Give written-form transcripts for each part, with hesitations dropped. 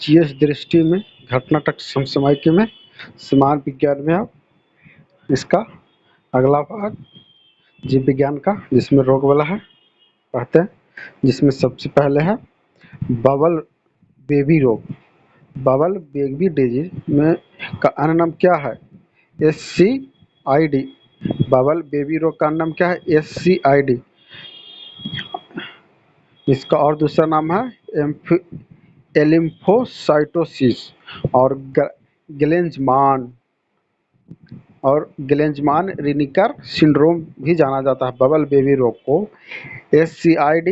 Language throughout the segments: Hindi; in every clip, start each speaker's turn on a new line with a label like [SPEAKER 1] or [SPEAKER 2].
[SPEAKER 1] जीएस दृष्टि में, घटनाटक समसामयिकी में, समाज विज्ञान में आप इसका अगला भाग जीव विज्ञान का, जिसमें रोग वाला है, पढ़ते हैं। जिसमें सबसे पहले है बबल बेबी रोग। बबल बेबी डिजीज में का अन्य नाम क्या है? SCID। बबल बेबी रोग का नाम क्या है? SCID। इसका और दूसरा नाम है एलिम्फोसाइटोसिस और ग्लेंजमान रिनिकर सिंड्रोम भी जाना जाता है। बबल बेबी रोग को SCID,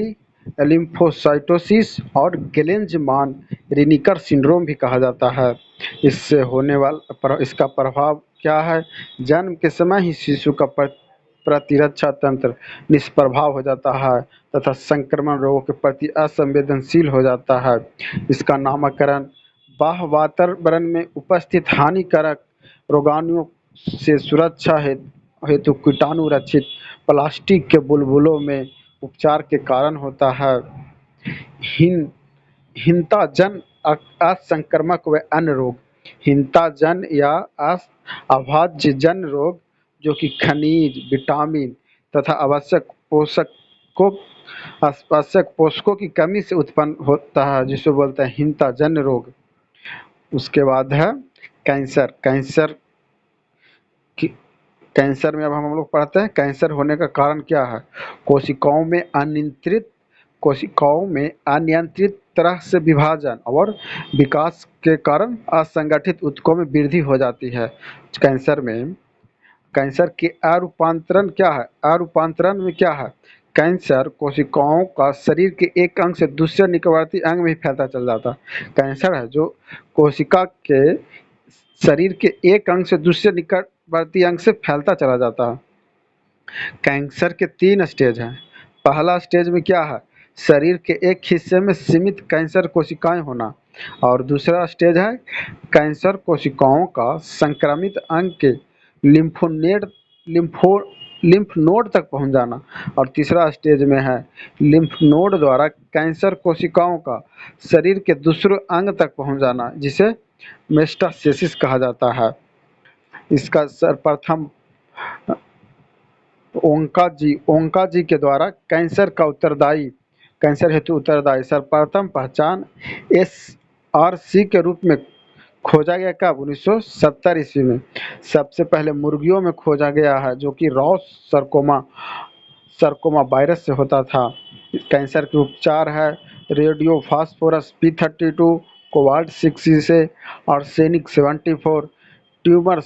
[SPEAKER 1] एलिम्फोसाइटोसिस और ग्लेंजमान रिनिकर सिंड्रोम भी कहा जाता है। इससे होने वाला इसका प्रभाव क्या है? जन्म के समय ही शिशु का प्रतिरक्षा तंत्र निष्प्रभाव हो जाता है तथा संक्रमण रोगों के प्रति असंवेदनशील हो जाता है। इसका नामकरण बाह्य वातावरण में उपस्थित हानिकारक रोगाणुओं से सुरक्षा हेतु कीटाणु रक्षित प्लास्टिक के बुलबुलों में उपचार के कारण होता है। हीनताजन असंक्रामक व अन्य रोग। हीनताजन या अभाज्यजन्य रोग जो कि खनिज, विटामिन तथा आवश्यक पोषकों की कमी से उत्पन्न होता है, जिसे बोलते हैं हीनताजन्य रोग। उसके बाद है कैंसर। कैंसर में अब हम लोग पढ़ते हैं कैंसर होने का कारण क्या है? कोशिकाओं में अनियंत्रित तरह से विभाजन और विकास के कारण असंगठित ऊतकों में वृद्धि हो जाती है। कैंसर के अरूपांतरण क्या है? अरूपांतरण में क्या है? कैंसर कोशिकाओं का शरीर के एक अंग से दूसरे निकटवर्ती अंग में फैलता चल जाता है। कैंसर है जो कोशिका के शरीर के एक अंग से दूसरे निकटवर्ती अंग से फैलता चला जाता है। कैंसर के 3 स्टेज हैं। पहला स्टेज में क्या है? शरीर के एक हिस्से में सीमित कैंसर कोशिकाएं होना। और दूसरा स्टेज है कैंसर कोशिकाओं का संक्रमित अंग के लिम्फ नोड तक पहुंच जाना। और तीसरा स्टेज में है लिम्फ नोड द्वारा कैंसर कोशिकाओं का शरीर के दूसरे अंग तक पहुंच जाना, जिसे मेटास्टेसिस कहा जाता है। इसका सर्वप्रथम ओंका जी के द्वारा कैंसर हेतु उत्तरदायी सर्वप्रथम पहचान SRC के रूप में खोजा गया कब? 1970 ईस्वी में। सबसे पहले मुर्गियों में खोजा गया है, जो कि रॉस सरकोमा वायरस से होता था। कैंसर के उपचार है रेडियो फास्फोरस P32, कोबाल्ट 6 से आर्सेनिक 74 ट्यूमर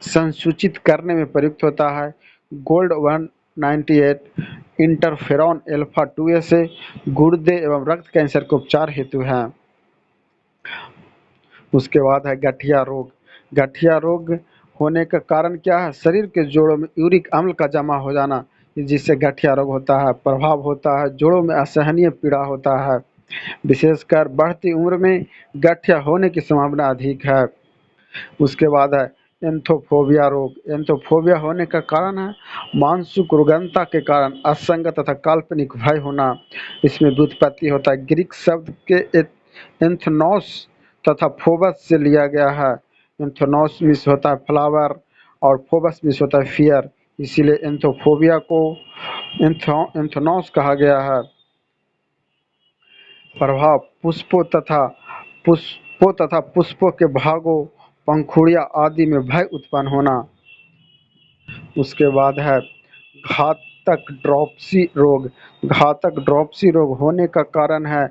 [SPEAKER 1] संसूचित करने में प्रयुक्त होता है। गोल्ड 198 इंटरफेरॉन अल्फा 2A से गुर्दे एवं रक्त कैंसर के उपचार हेतु है। उसके बाद है गठिया रोग। गठिया रोग होने का कारण क्या है? शरीर के जोड़ों में यूरिक अम्ल का जमा हो जाना, जिससे गठिया रोग होता है। प्रभाव होता है जोड़ों में असहनीय पीड़ा होता है। विशेषकर बढ़ती उम्र में गठिया होने की संभावना अधिक है। उसके बाद है एंथोफोबिया रोग। एंथोफोबिया होने का कारण है मानसिक रुग्णता के कारण असंग तथा काल्पनिक भय होना। इसमें व्युत्पत्ति होता है ग्रीक शब्द के एंथनोस तथा फोबस से लिया गया है। एंथनोस मीन्स होता है फ्लावर और फोबस मीन्स होता है फियर, इसीलिए एंथोफोबिया को एंथनोस कहा गया है। प्रभाव पुष्पों तथा पुष्पों के भागों, पंखुड़ियाँ आदि में भय उत्पन्न होना। उसके बाद है घातक ड्रॉपसी रोग। घातक ड्रॉपसी रोग होने का कारण है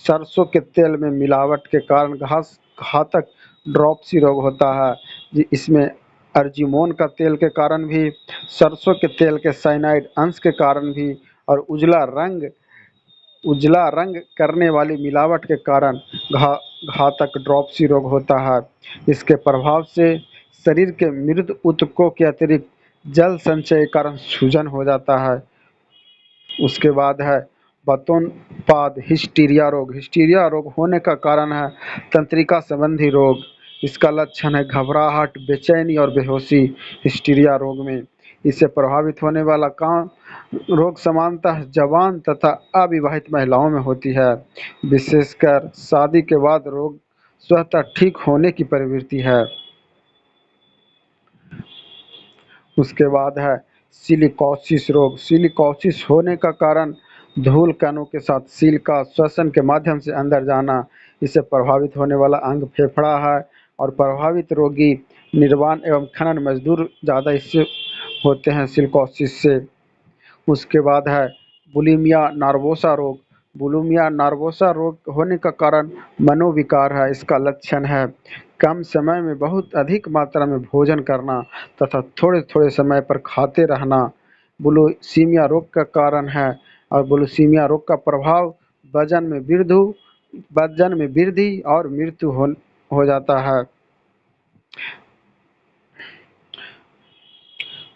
[SPEAKER 1] सरसों के तेल में मिलावट के कारण घातक ड्रॉपसी रोग होता है। इसमें अर्जिमोन का तेल के कारण भी, सरसों के तेल के साइनाइड अंश के कारण भी और उजला रंग करने वाली मिलावट के कारण घातक ड्रॉपसी रोग होता है। इसके प्रभाव से शरीर के मृत ऊतकों के अतिरिक्त जल संचय के कारण सूजन हो जाता है। उसके बाद है बतौनपाद हिस्टीरिया रोग। हिस्टीरिया रोग होने का कारण है तंत्रिका संबंधी रोग। इसका लक्षण है घबराहट, बेचैनी और बेहोशी हिस्टीरिया रोग में। इससे प्रभावित होने वाला काम रोग सामान्यतः जवान तथा अविवाहित महिलाओं में होती है। विशेषकर शादी के बाद रोग स्वतः ठीक होने की प्रवृत्ति है। उसके बाद है सिलिकोसिस रोग। सिलिकोसिस होने का कारण धूल कणों के साथ सील का श्वसन के माध्यम से अंदर जाना। इससे प्रभावित होने वाला अंग फेफड़ा है और प्रभावित रोगी निर्माण एवं खनन मजदूर ज़्यादा इससे होते हैं सिलिकोसिस से। उसके बाद है बुलिमिया नार्वोसा रोग। बुलिमिया नार्वोसा रोग होने का कारण मनोविकार है। इसका लक्षण है कम समय में बहुत अधिक मात्रा में भोजन करना तथा थोड़े थोड़े समय पर खाते रहना। बुलिसीमिया रोग का कारण है और बुलिसीमिया रोग का प्रभाव वजन में वृद्धि और मृत्यु हो जाता है।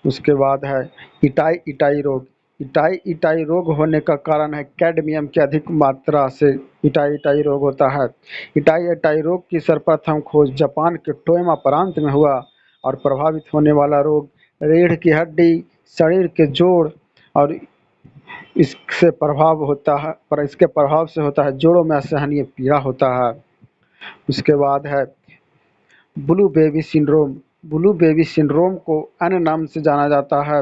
[SPEAKER 1] उसके बाद है इटाई इटाई रोग। इटाई इटाई रोग होने का कारण है कैडमियम की अधिक मात्रा से इटाई इटाई रोग होता है। इटाई इटाई रोग की सर्वप्रथम खोज जापान के टोयमा प्रांत में हुआ और प्रभावित होने वाला रोग रीढ़ की हड्डी, शरीर के जोड़ और इससे प्रभाव होता है पर इसके प्रभाव से होता है जोड़ों में असहनीय पीड़ा होता है। उसके बाद है blue baby syndrome. Blue baby syndrome को अन्य नाम से जाना जाता है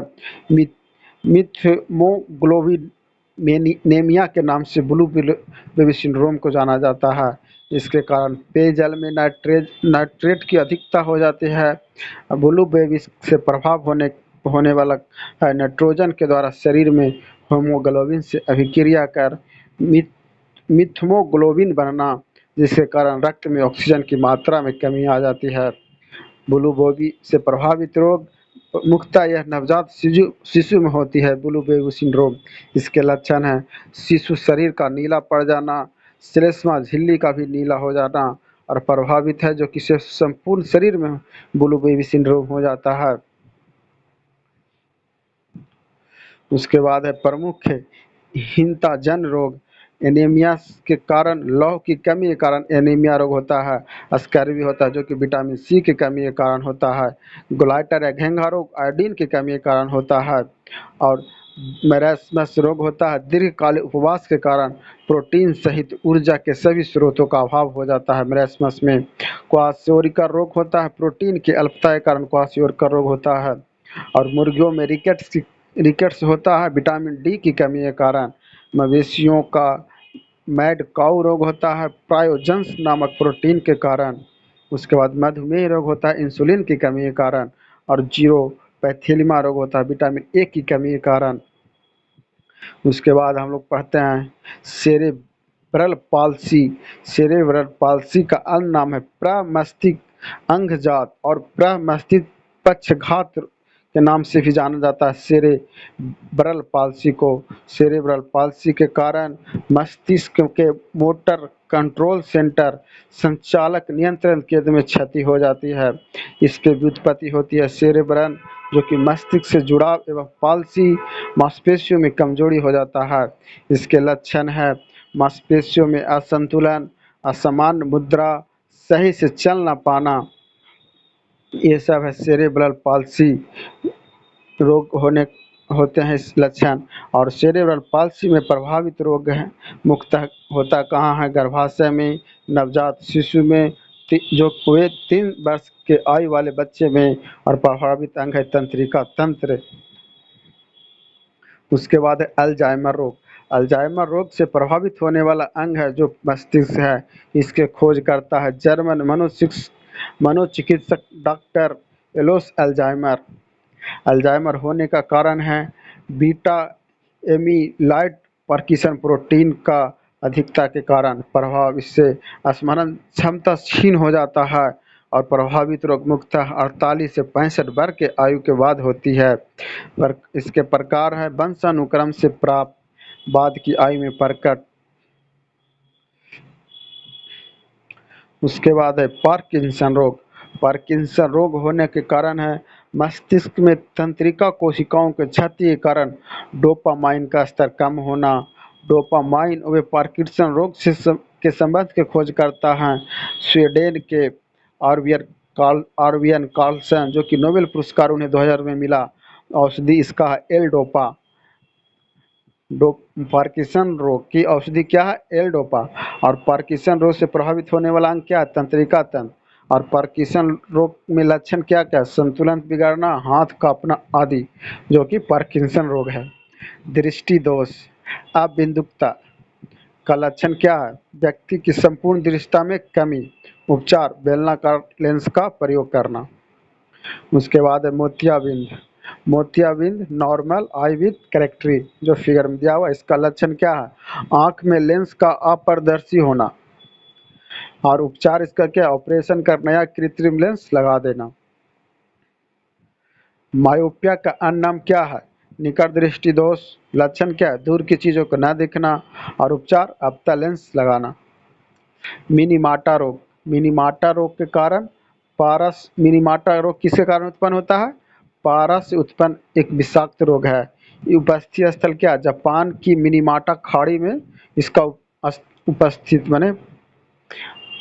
[SPEAKER 1] मिथमोग्लोबिनेमिया के नाम से ब्लू बेबी सिंड्रोम को जाना जाता है। इसके कारण पेयजल में नाइट्रेट की अधिकता हो जाती है। ब्लू बेबी से प्रभाव होने वाला है नाइट्रोजन के द्वारा शरीर में होमोग्लोबिन से अभिक्रिया कर मिथमोग्लोबिन बनना, जिसके कारण रक्त में ऑक्सीजन की मात्रा में कमी आ जाती है। ब्लू बेबी से प्रभावित रोग मुख्यतः यह नवजात शिशु में होती है। ब्लू बेबी सिंड्रोम इसके लक्षण हैं शिशु शरीर का नीला पड़ जाना, श्लेष्मा झिल्ली का भी नीला हो जाना और प्रभावित है जो कि संपूर्ण शरीर में ब्लू बेबी सिंड्रोम हो जाता है। उसके बाद है प्रमुख हीनताजन रोग। एनीमिया के कारण लौह की कमी के कारण एनीमिया रोग होता है। स्कर्वी होता है जो कि विटामिन सी की कमी के कारण होता है। ग्लाइटर या घेंघा रोग आयोडीन की कमी के कारण होता है। और मैरास्मस रोग होता है दीर्घकालिक उपवास के कारण प्रोटीन सहित ऊर्जा के सभी स्रोतों का अभाव हो जाता है मैरास्मस में। क्वाशियोरिका रोग होता है प्रोटीन की अल्पता के कारण क्वाशियोरिका रोग होता है। और मुर्गियों में रिकेट्स होता है विटामिन डी की कमी के कारण। मवेशियों का मैड काउ रोग होता है प्रायोजन्स नामक प्रोटीन के कारण। उसके बाद मधुमेह रोग होता है इंसुलिन की कमी के कारण। और जीरोपैथिलीमा रोग होता है विटामिन ए की कमी के कारण। उसके बाद हम लोग पढ़ते हैं सेरेब्रल पाल्सी। सेरेब्रल पाल्सी का अन्य नाम है प्रमस्तिष्क अंगजात और प्रमस्तिष्क पक्षघात के नाम से भी जाना जाता है सेरेब्रल पाल्सी को। सेरेब्रल पाल्सी के कारण मस्तिष्क के मोटर कंट्रोल सेंटर संचालक नियंत्रण केंद्र में क्षति हो जाती है। इसके व्युत्पत्ति होती है सेरेब्रम जो कि मस्तिष्क से जुड़ाव एवं पाल्सी मांसपेशियों में कमजोरी हो जाता है। इसके लक्षण है मांसपेशियों में असंतुलन, असामान्य मुद्रा, सही से चल ना पाना, ये सब है सेरेब्रल पाल्सी रोग होते हैं इस लक्षण। और सेरेब्रल पाल्सी में प्रभावित रोग है मुख्यतः होता कहाँ है गर्भाशय में, नवजात शिशु में, जो वे 3 वर्ष के आयु वाले बच्चे में। और प्रभावित अंग है तंत्रिका तंत्र। उसके बाद है अल्जाइमर रोग। अल्जाइमर रोग से प्रभावित होने वाला अंग है जो मस्तिष्क है। इसके खोज करता है जर्मन मनोचिकित्सक डॉक्टर एलोस अल्जाइमर। अल्जाइमर होने का कारण है बीटा एमीलाइड पार्किंसन प्रोटीन का अधिकता के कारण प्रभाव। इससे स्मरण क्षमता क्षीण हो जाता है। और प्रभावित रोग मुख्यतः 48 से 65 वर्ष के आयु के बाद होती है। इसके प्रकार है वंशानुक्रम से प्राप्त, बाद की आयु में प्रकट। उसके बाद है पार्किंसन रोग। पार्किंसन रोग होने के कारण है मस्तिष्क में तंत्रिका कोशिकाओं के क्षति के कारण डोपामाइन का स्तर कम होना। डोपामाइन वे पार्किंसन रोग से के संबंध के खोज करता है स्वीडन के आरवियन कार्लसन जो कि नोबेल पुरस्कार उन्हें 2000 में मिला। औषधि इसका है एल डोपा। पार्किंसन रोग की औषधि क्या है? L dopa. और पार्किंसन रोग से प्रभावित होने वाला अंग क्या है? तंत्रिका तंत्र। और पार्किंसन रोग में लक्षण क्या क्या? संतुलन बिगड़ना, हाथ कांपना आदि, जो कि पार्किंसन रोग है। दृष्टि दोष, अबिंदुकता का लक्षण क्या है? व्यक्ति की संपूर्ण दृष्टता में कमी। उपचार, बेलनाकार लेंस का प्रयोग करना। उसके बाद है मोतियाबिंद। मोतियाबिंद नॉर्मल आई विथ करेक्टरी, जो फिगर में दिया हुआ, इसका लक्षण क्या है? आंख में लेंस का अपारदर्शी होना। और उपचार इसका क्या? ऑपरेशन करना या कृत्रिम लेंस लगा देना। मायोपिया का अन्य नाम क्या है? निकट दृष्टि दोष। लक्षण क्या है? दूर की चीजों को न दिखना। और उपचार, अपता लेंस लगाना। मिनीमाटा रोग। मिनीमाटा रोग के कारण पारस मिनीमाटा रोग किसके कारण उत्पन्न होता है? पारस से उत्पन्न एक विषाक्त रोग है। उपस्थिति स्थल क्या? जापान की मिनीमाटा खाड़ी में इसका उपस्थित माने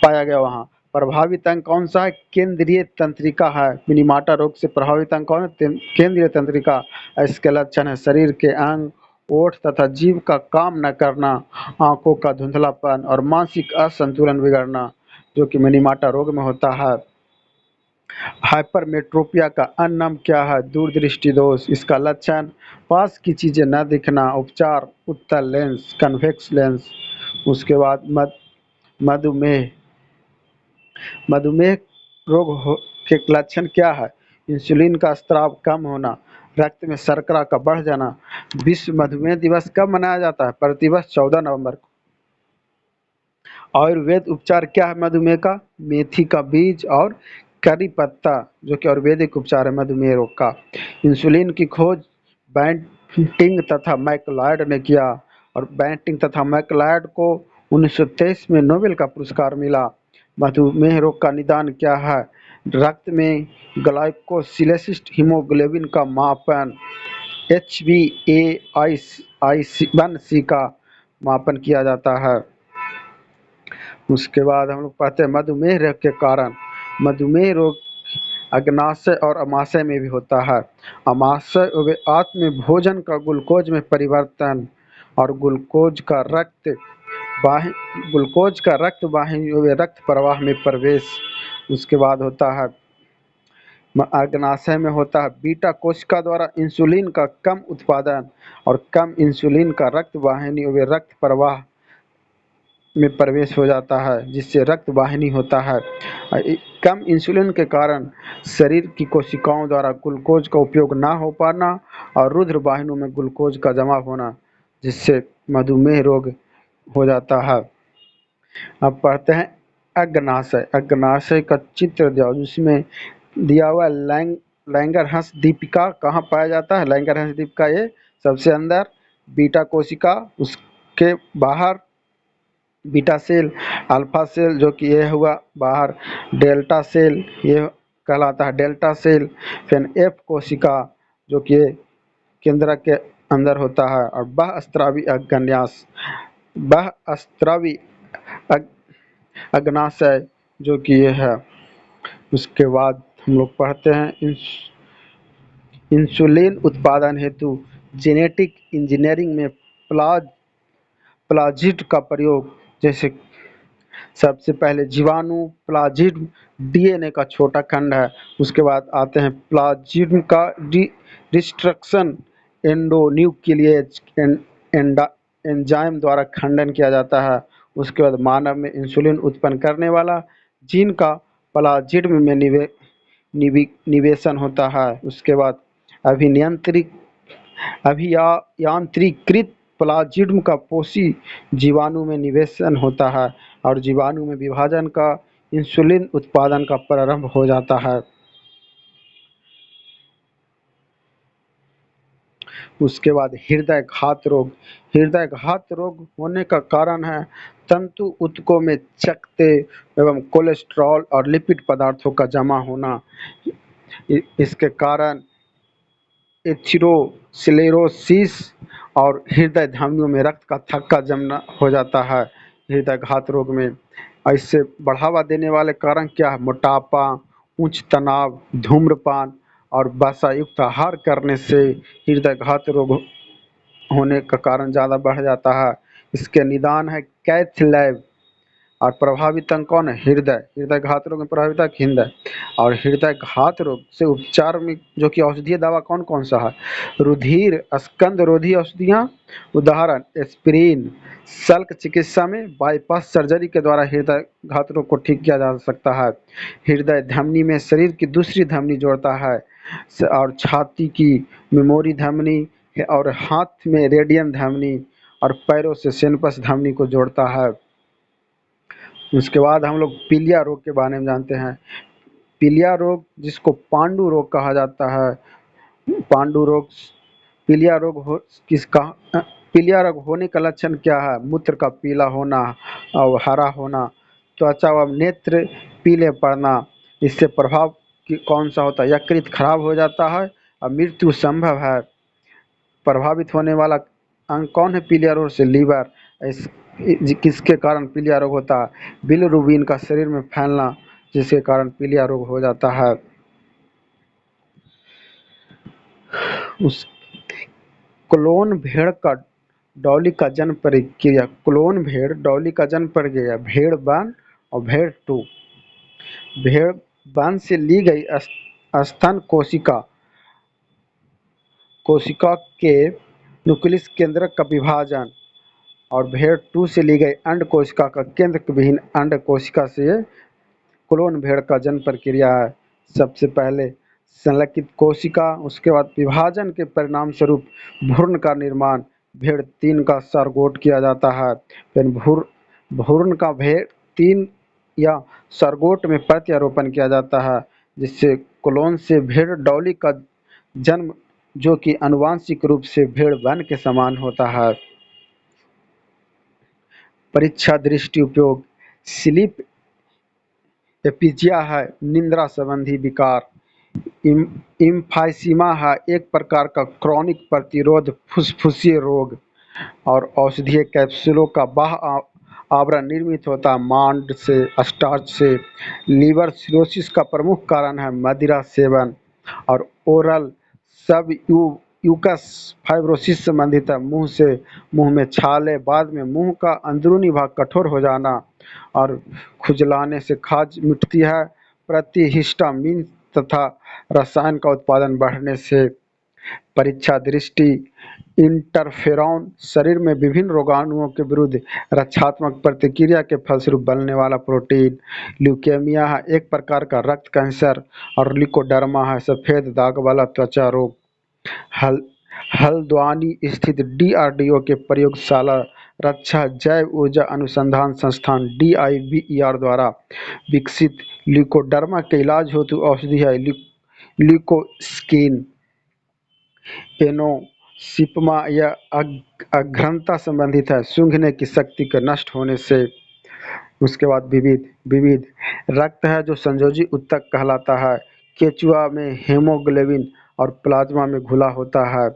[SPEAKER 1] पाया गया वहाँ। प्रभावित अंग कौन सा है? केंद्रीय तंत्रिका है। मिनीमाटा रोग से प्रभावित अंग कौन है? केंद्रीय तंत्रिका। इसके लक्षण है शरीर के अंग, ओठ तथा जीभ का काम न करना, आंखों का धुंधलापन और मानसिक असंतुलन बिगड़ना, जो कि मिनीमाटा रोग में होता है। हाइपरमेट्रोपिया का अन्य नाम क्या है? दूरदृष्टि दोष। इसका लक्षण पास की चीजें न दिखना। उपचार, उत्तल लेंस, कन्वेक्स लेंस। उसके बाद मधुमेह। मधुमेह के लक्षण क्या है? इंसुलिन का स्राव कम होना, रक्त में शर्करा का बढ़ जाना। विश्व मधुमेह दिवस कब मनाया जाता है? प्रतिवर्ष 14 नवंबर को। आयुर्वेद उपचार क्या है मधुमेह का? मेथी का बीज और करी पत्ता, जो कि आयुर्वेदिक उपचार है मधुमेह रोग का। इंसुलिन की खोज बैंटिंग तथा मैकलॉयड ने किया। और बैंटिंग तथा मैकलॉयड को 1923 में नोबेल का पुरस्कार मिला। मधुमेह रोग का निदान क्या है? रक्त में ग्लाइकोसिलेसिस हीमोग्लोबिन का मापन, HbA1c का मापन किया जाता है। उसके बाद हम लोग पढ़ते हैं मधुमेह रोग के कारण। मधुमेह रोग अग्नाशय और अमाशय में भी होता है। अमाशय आत्म में भोजन का ग्लूकोज में परिवर्तन और ग्लूकोज का रक्त वाहिनियों में रक्त प्रवाह में प्रवेश। उसके बाद होता है अग्नाशय में होता है बीटा कोशिका द्वारा इंसुलिन का कम उत्पादन और कम इंसुलिन का रक्त वाहिनियों में रक्त प्रवाह में प्रवेश हो जाता है, जिससे रक्त वाहिनी होता है। कम इंसुलिन के कारण शरीर की कोशिकाओं द्वारा ग्लूकोज का उपयोग ना हो पाना और रुधिर वाहिनियों में ग्लूकोज का जमा होना, जिससे मधुमेह रोग हो जाता है। अब पढ़ते हैं अग्नाशय। अग्नाशय का चित्र दिया, जिसमें दिया हुआ लैंगरहंस दीपिका कहाँ पाया जाता है? लैंगरहंस दीपिका ये सबसे अंदर बीटा कोशिका, उसके बाहर बीटा सेल, अल्फा सेल जो कि ये हुआ बाहर, डेल्टा सेल ये कहलाता है डेल्टा सेल, फिर एफ कोशिका जो कि केंद्र के अंदर होता है, और बहस्त्रावी अग्न्यास, बहस्त्रावी अग्नाशय जो कि ये है। उसके बाद हम लोग पढ़ते हैं इंसुलिन उत्पादन हेतु जेनेटिक इंजीनियरिंग में प्लाजिड का प्रयोग। जैसे सबसे पहले जीवाणु प्लाजिड डीएनए का छोटा खंड है। उसके बाद आते हैं प्लाजिड का डिस्ट्रक्शन एंडोन्यूक्लियेज एंजाइम द्वारा खंडन किया जाता है। उसके बाद मानव में इंसुलिन उत्पन्न करने वाला जीन का प्लाजिड में निवेशन होता है। उसके बाद अभियांत्रिकृत प्लाजिड का पोषी जीवाणु में निवेशन होता है और जीवाणु में विभाजन का इंसुलिन उत्पादन का प्रारंभ हो जाता है। उसके बाद हृदय घात रोग। हृदय घात रोग होने का कारण है तंतु ऊतकों में चकत्ते एवं कोलेस्ट्रॉल और लिपिड पदार्थों का जमा होना। इसके कारण एथेरोस्क्लेरोसिस और हृदय धमनियों में रक्त का थक्का जमना हो जाता है हृदय घात रोग में। इससे बढ़ावा देने वाले कारण क्या है? मोटापा, उच्च तनाव, धूम्रपान और वसा युक्त आहार करने से हृदयघात रोग होने का कारण ज़्यादा बढ़ जाता है। इसके निदान है कैथ लैब। और प्रभावित अंग कौन है? हृदयघात रोग में प्रभावित है हृदय। और हृदयघात रोग से उपचार में जो कि औषधीय दवा कौन कौन सा है? रुधिर स्कंद रोधी औषधियाँ, उदाहरण एस्पिरिन। शल्य चिकित्सा में बाईपास सर्जरी के द्वारा हृदयघात रोग को ठीक किया जा सकता है। हृदय धमनी में शरीर की दूसरी धमनी जोड़ता है और छाती की मेमोरी धमनी और हाथ में रेडियम धमनी और पैरों से सेनपस धमनी को जोड़ता है। उसके बाद हम लोग पीलिया रोग के बारे में जानते हैं। पीलिया रोग जिसको पांडु रोग कहा जाता है। पांडु रोग पीलिया रोग हो किसका पीलिया रोग होने का लक्षण क्या है? मूत्र का पीला होना और हरा होना, त्वचा व नेत्र पीले पड़ना। इससे प्रभाव कौन सा होता है? यकृत खराब हो जाता है और मृत्यु संभव है। प्रभावित होने वाला अंग कौन है पीलिया रोग से? लीवर। किसके कारण पीलिया रोग होता है? बिलिरुबिन का शरीर में फैलना, जिसके कारण पीलिया रोग हो जाता है। उस क्लोन भेड़ का डॉली का जन्म प्रक्रिया। क्लोन भेड़ डॉली का जन्म प्रक्रिया। भेड़ 1 और भेड़ 2। भेड़ 1 से ली गई स्तन कोशिका के न्यूक्लियस केंद्रक का विभाजन और भेड़ 2 से ली गई अंड कोशिका का केंद्र विहीन अंड कोशिका से क्लोन भेड़ का जन्म प्रक्रिया है। सबसे पहले संलग्नित कोशिका, उसके बाद विभाजन के परिणाम स्वरूप भ्रूण का निर्माण भेड़ 3 का सरगोट किया जाता है। फिर भ्रूण का भेड़ 3 या सरगोट में प्रत्यारोपण किया जाता है, जिससे क्लोन से भेड़ डॉली का जन्म, जो कि आनुवांशिक रूप से भेड़ 1 के समान होता है। परीक्षा दृष्टि उपयोग। स्लीप एपिजिया है निद्रा संबंधी विकार। इम्फाइसीमा है एक प्रकार का क्रॉनिक प्रतिरोध फुस्फुसीय रोग। और औषधीय कैप्सूलों का बाह्य आवरण निर्मित होता है मांड से, स्टार्च से। लीवर सिरोसिस का प्रमुख कारण है मदिरा सेवन। और ओरल सब यूकस फाइब्रोसिस संबंधित है मुंह में छाले, बाद में मुंह का अंदरूनी भाग कठोर हो जाना और खुजलाने से खाज मिटती है। प्रतिहिस्टामिन तथा रसायन का उत्पादन बढ़ने से। परीक्षा दृष्टि। इंटरफेरॉन शरीर में विभिन्न रोगाणुओं के विरुद्ध रक्षात्मक प्रतिक्रिया के फलस्वरूप बनने वाला प्रोटीन। ल्यूकेमिया है एक प्रकार का रक्त कैंसर। और लिकोडर्मा है सफेद दाग वाला त्वचा रोग। हल्द्वानी स्थित DRDO के प्रयोगशाला रक्षा जैव ऊर्जा अनुसंधान संस्थान DIVER द्वारा विकसित लिकोडर्मा के इलाज हेतु औषधि है ल्यूकोस्किन। एनोसिप्मा यह अघ्रनता संबंधित है सूंघने की शक्ति के नष्ट होने से। उसके बाद विविध रक्त है जो संयोजी ऊतक कहलाता है। केचुआ में हेमोग्लोबिन और प्लाज्मा में घुला होता है।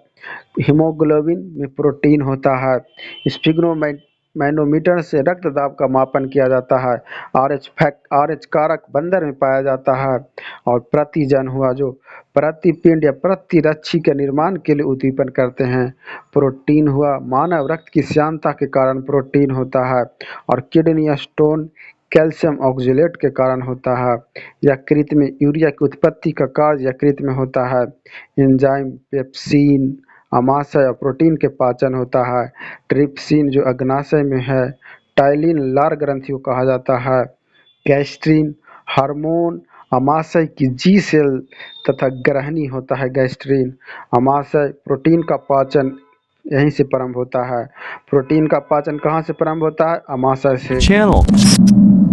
[SPEAKER 1] हीमोग्लोबिन में प्रोटीन होता है। स्फिग्नोमैनोमीटर से रक्त दाब का मापन किया जाता है। RH कारक बंदर में पाया जाता है। और प्रतिजन हुआ जो प्रतिपिंड या प्रतिरक्षी के निर्माण के लिए उद्दीपन करते हैं। प्रोटीन हुआ मानव रक्त की श्यानता के कारण प्रोटीन होता है। और किडनी स्टोन कैल्शियम ऑक्जेलेट के कारण होता है। यकृत में यूरिया की उत्पत्ति का कार्य यकृत में होता है। एंजाइम पेप्सिन अमाशय और प्रोटीन के पाचन होता है। ट्रिप्सिन जो अग्नाशय में है। टाइलिन लार ग्रंथियों कहा जाता है। गैस्ट्रिन हार्मोन अमाशय की जी सेल तथा ग्रहणी होता है। गैस्ट्रिन अमाशय प्रोटीन का पाचन यहीं से प्रारंभ होता है। प्रोटीन का पाचन कहाँ से प्रारंभ होता है? अमाशय से।
[SPEAKER 2] Channel